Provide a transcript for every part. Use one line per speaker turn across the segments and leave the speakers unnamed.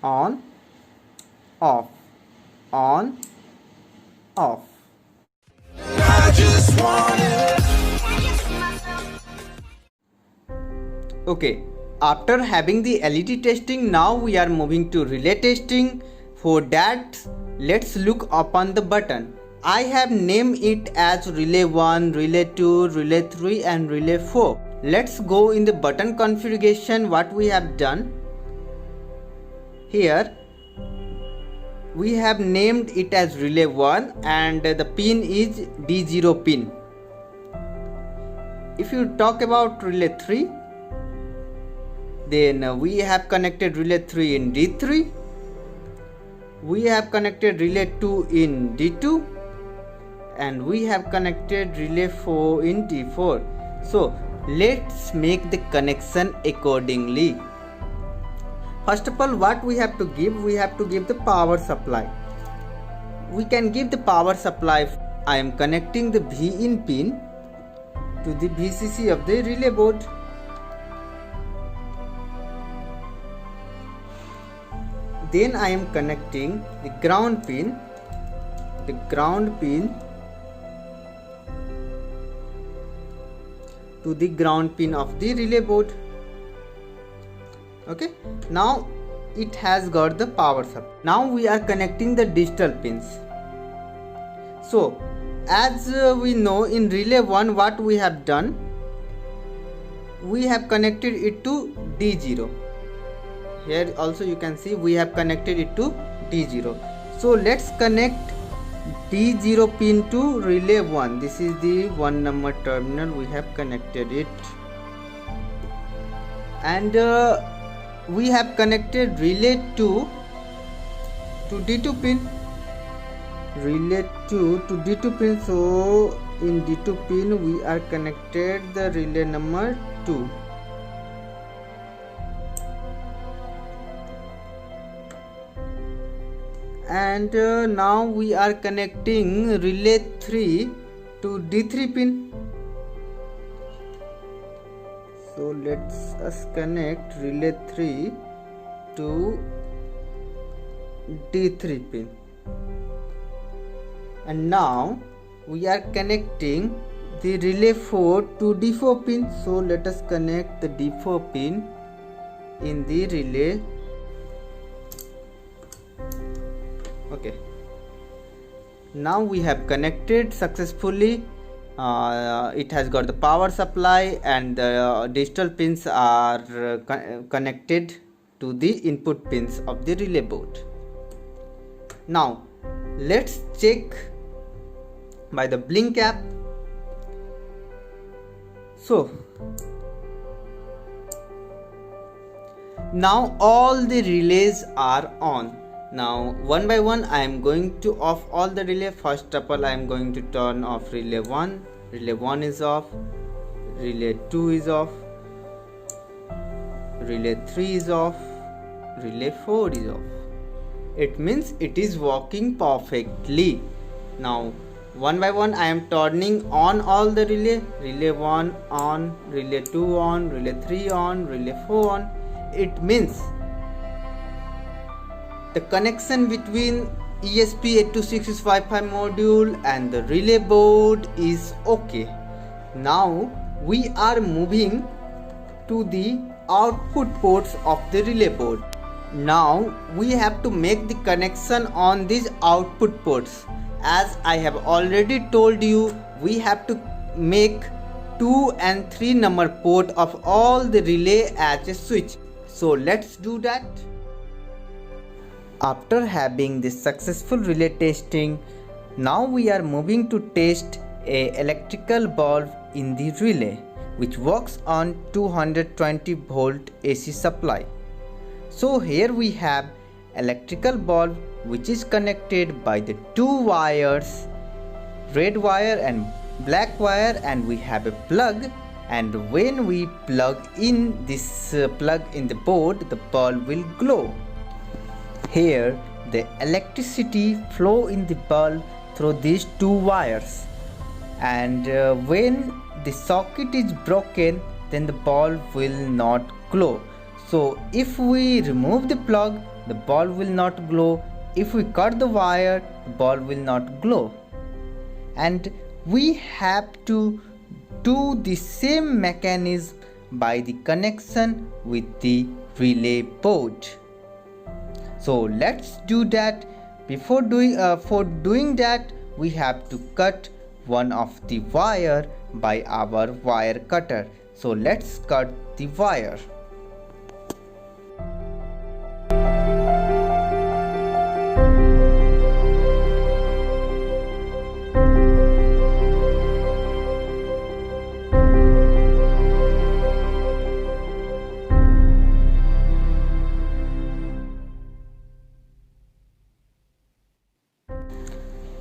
on, off, on, off.
I just wanna.
Okay, after having the LED testing, now we are moving to relay testing. For that, let's look upon the button. I have named it as relay 1, relay 2, relay 3 and relay 4. Let's go in the button configuration what we have done. Here we have named it as relay 1 and the pin is D0 pin. If you talk about relay 3, then we have connected relay 3 in D3. We have connected relay 2 in D2 and we have connected relay 4 in D4. So let's make the connection accordingly. First of all, what we have to give? We have to give the power supply. We can give the power supply. I am connecting the V-in pin to the VCC of the relay board. Then I am connecting the ground pin to the ground pin of the relay board. Okay, now it has got the power supply. Now we are connecting the digital pins. So as we know, in relay 1 what we have done, we have connected it to D0. Here also you can see we have connected it to D0. So let's connect D0 pin to relay 1. This is the 1 number terminal. We have connected it, and we have connected relay 2 to D2 pin. Relay 2 to D2 pin. So in D2 pin we are connected the relay number 2. And now we are connecting relay 3 to D3 pin. So let's us connect relay 3 to D3 pin. And now we are connecting the relay 4 to D4 pin. So let us connect the D4 pin in the relay. Okay, now we have connected successfully. It has got the power supply and the digital pins are connected to the input pins of the relay board. Now let's check by the blink app. So now all the relays are on. Now one by one I am going to off all the relay. First of all I am going to turn off relay 1. Relay 1 is off. Relay 2 is off. Relay 3 is off. Relay 4 is off. It means it is working perfectly. Now one by one I am turning on all the relay. Relay 1 on, relay 2 on, relay 3 on, relay 4 on. It means the connection between ESP8266 Wi-Fi module and the relay board is okay. Now we are moving to the output ports of the relay board. Now we have to make the connection on these output ports. As I have already told you, we have to make 2 and 3 number port of all the relay as a switch. So let's do that. After having this successful relay testing, now we are moving to test a electrical bulb in the relay which works on 220 volt AC supply. So here we have electrical bulb which is connected by the 2 wires, red wire and black wire, and we have a plug, and when we plug in this plug in the board, the bulb will glow. Here the electricity flow in the bulb through these 2 wires, and when the socket is broken, then the bulb will not glow. So if we remove the plug, the bulb will not glow. If we cut the wire, the bulb will not glow. And we have to do the same mechanism by the connection with the relay board. So let's do that. For doing that, we have to cut one of the wire by our wire cutter. So let's cut the wire.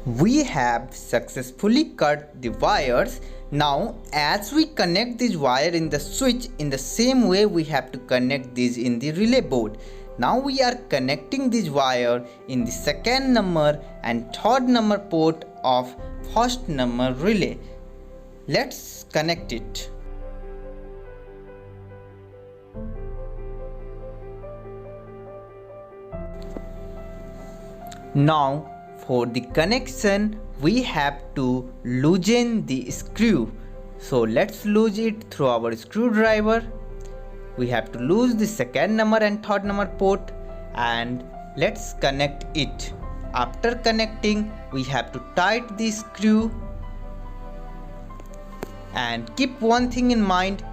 We have successfully cut the wires. Now as we connect this wire in the switch, in the same way we have to connect this in the relay board. Now we are connecting this wire in the second number and third number port of first number relay. Let's connect it. Now for the connection, we have to loosen the screw. So let's loosen it through our screwdriver. We have to loosen the second number and third number port, and let's connect it. After connecting, we have to tighten the screw. And keep one thing in mind,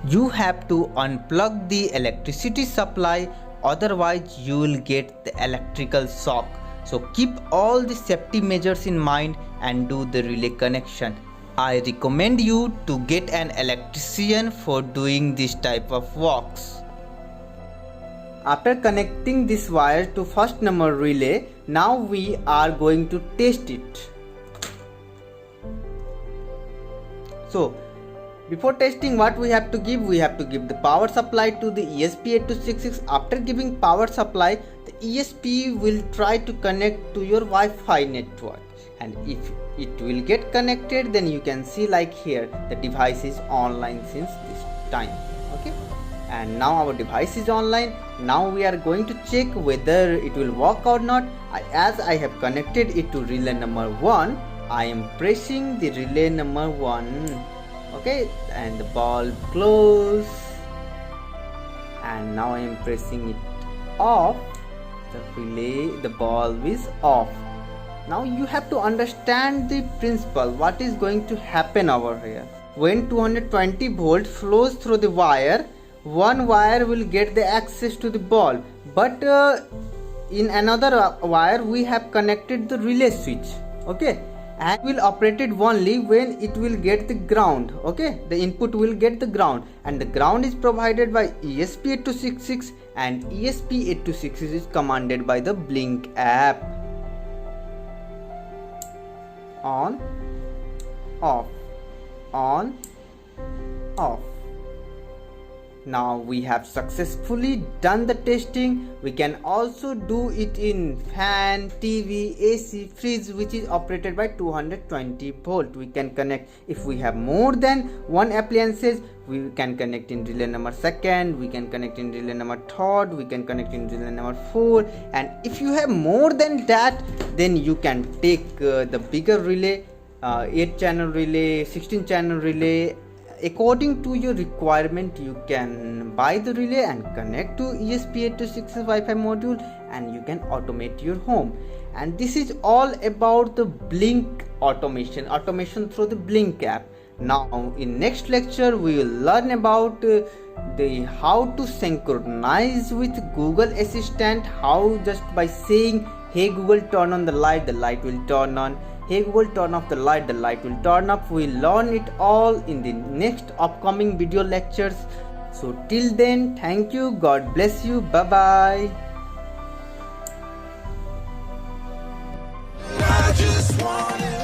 you have to unplug the electricity supply, otherwise you will get the electrical shock. So keep all the safety measures in mind and do the relay connection. I recommend you to get an electrician for doing this type of works. After connecting this wire to first number relay, now we are going to test it. So before testing, what we have to give? We have to give the power supply to the ESP8266. After giving power supply, the ESP will try to connect to your Wi-Fi network, and if it will get connected, then you can see like here the device is online since this time. Okay, and now our device is online. Now we are going to check whether it will work or not. As I have connected it to relay number 1, I am pressing the relay number 1. Okay, and the bulb close, and now I am pressing it off. The relay, the bulb is off. Now you have to understand the principle, what is going to happen over here. When 220 volt flows through the wire, one wire will get the access to the bulb, but in another wire we have connected the relay switch. Okay, and will operate it only when it will get the ground. Okay, the input will get the ground, and the ground is provided by ESP8266, and ESP8266 is commanded by the Blink app. On, off, on, off. Now we have successfully done the testing. We can also do it in fan, TV, AC, fridge, which is operated by 220 volt. We can connect, if we have more than one appliances, we can connect in relay number 2nd, we can connect in relay number 3rd, we can connect in relay number 4, and if you have more than that, then you can take the bigger relay, 8 channel relay, 16 channel relay. According to your requirement, you can buy the relay and connect to ESP8266 Wi-Fi module, and you can automate your home. And this is all about the Blink automation through the Blink app. Now in next lecture we will learn about how to synchronize with Google Assistant. How just by saying, hey Google, turn on the light will turn on. Hey Google, turn off the light will turn off. We'll learn it all in the next upcoming video lectures. So till then, thank you, God bless you, bye bye.
I just wanna